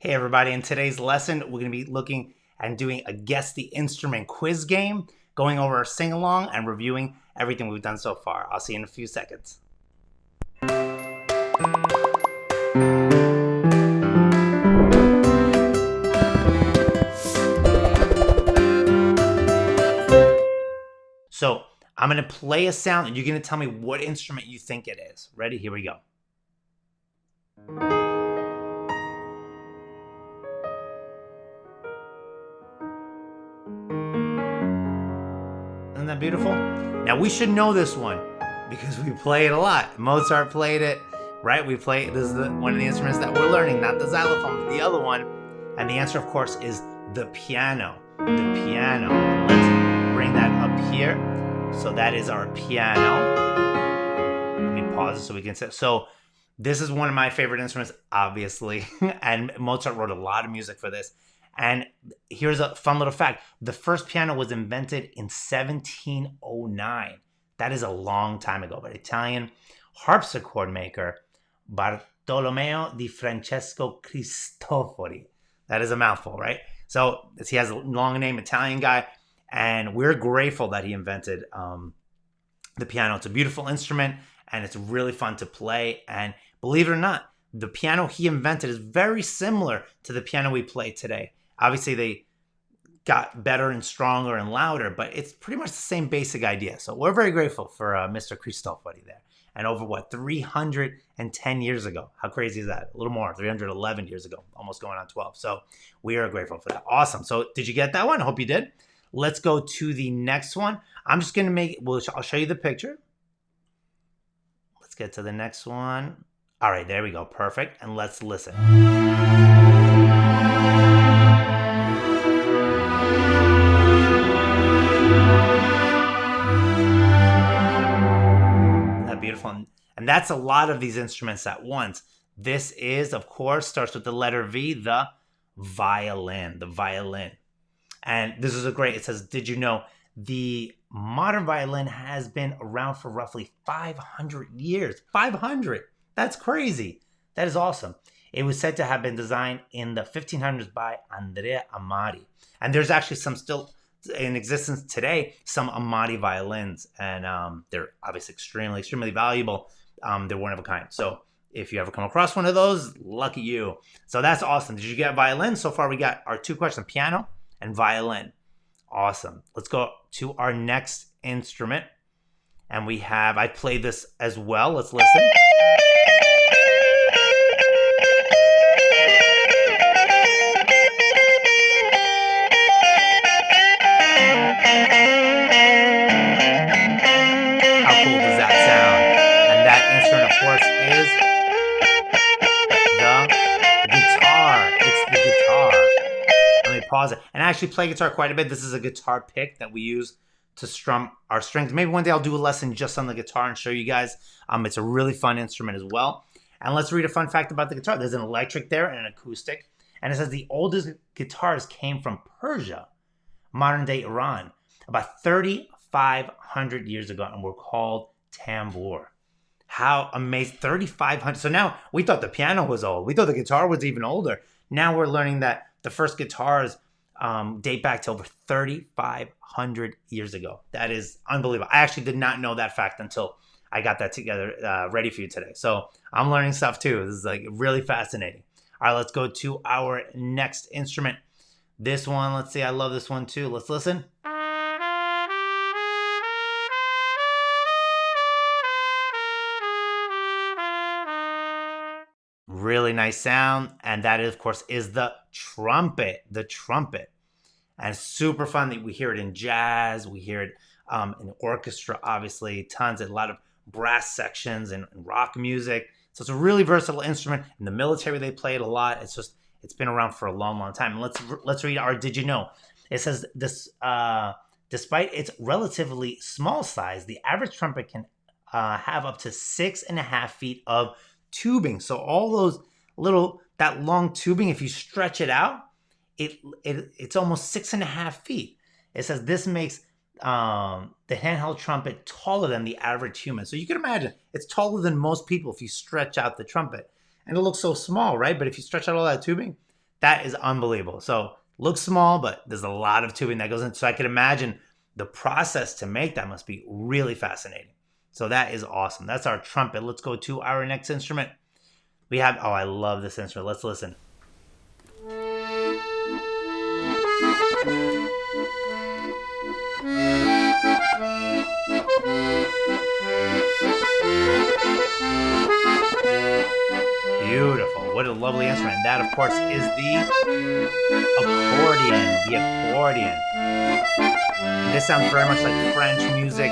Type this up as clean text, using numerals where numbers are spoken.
Hey everybody, in today's lesson, we're going to be looking and doing a Guess the Instrument quiz game, going over our sing-along and reviewing everything we've done so far. I'll see you in a few seconds. So I'm going to play a sound and you're going to tell me what instrument you think it is. Ready? Here we go. Isn't that beautiful? Now we should know this one because we play it a lot. Mozart played it, right? We play this is one of the instruments that we're learning, not the xylophone, but the other one. And the answer, of course, is the piano. The piano. Let's bring that up here. So that is our piano. Let me pause it so we can see. So this is one of my favorite instruments, obviously, and Mozart wrote a lot of music for this. And here's a fun little fact. The first piano was invented in 1709. That is a long time ago. But Italian harpsichord maker Bartolomeo di Francesco Cristofori. That is a mouthful, right? So he has a long name, Italian guy. And we're grateful that he invented the piano. It's a beautiful instrument, and it's really fun to play. And believe it or not, the piano he invented is very similar to the piano we play today. Obviously, they got better and stronger and louder, but it's pretty much the same basic idea. So we're very grateful for Mr. Cristofori there. And over, 310 years ago. How crazy is that? A little more, 311 years ago, almost going on 12. So we are grateful for that. Awesome. So did you get that one? I hope you did. Let's go to the next one. I'm just going to I'll show you the picture. Let's get to the next one. All right, there we go. Perfect. And let's listen. Beautiful. And that's a lot of these instruments at once. This is, of course, starts with the letter V, the violin, And this is it says, did you know the modern violin has been around for roughly 500 years? 500. That's crazy. That is awesome. It was said to have been designed in the 1500s by Andrea Amati. And there's actually some still in existence today, some Amati violins, and they're obviously extremely valuable. They're one of a kind. So if you ever come across one of those, lucky you. So that's awesome. Did you get violin? So far we got our two questions, piano and violin. Awesome. Let's go to our next instrument. And I played this as well. Let's listen. How cool does that sound? And that instrument, of course, is the guitar. It's the guitar. Let me pause it. And I actually play guitar quite a bit. This is a guitar pick that we use to strum our strings. Maybe one day I'll do a lesson just on the guitar and show you guys. It's a really fun instrument as well. And let's read a fun fact about the guitar. There's an electric there and an acoustic. And it says the oldest guitars came from Persia, modern-day Iran, about 3,500 years ago, and were called tambour. How amazing. 3,500. So now we thought the piano was old. We thought the guitar was even older. Now we're learning that the first guitars date back to over 3,500 years ago. That is unbelievable. I actually did not know that fact until I got that together, ready for you today. So I'm learning stuff too. This is like really fascinating. All right, let's go to our next instrument. This one, let's see. I love this one too. Let's listen. Really nice sound. And that, of course, is the trumpet. The trumpet. And it's super fun that we hear it in jazz. We hear it in orchestra, obviously. A lot of brass sections and rock music. So it's a really versatile instrument. In the military, they play it a lot. It's been around for a long time. And let's read our Did You Know? It says this, despite its relatively small size, the average trumpet can have up to 6.5 feet of tubing. So all those that long tubing, if you stretch it out, it's almost 6.5 feet. It says this makes the handheld trumpet taller than the average human. So you can imagine it's taller than most people if you stretch out the trumpet. And it looks so small, right? But if you stretch out all that tubing, That is unbelievable. So looks small, but there's a lot of tubing that goes in. So I can imagine the process to make that must be really fascinating. So that is awesome. That's our trumpet. Let's go to our next instrument. We have, oh, I love this instrument. Let's listen. Beautiful. What a lovely instrument. And that, of course, is the accordion. The accordion. And this sounds very much like French music.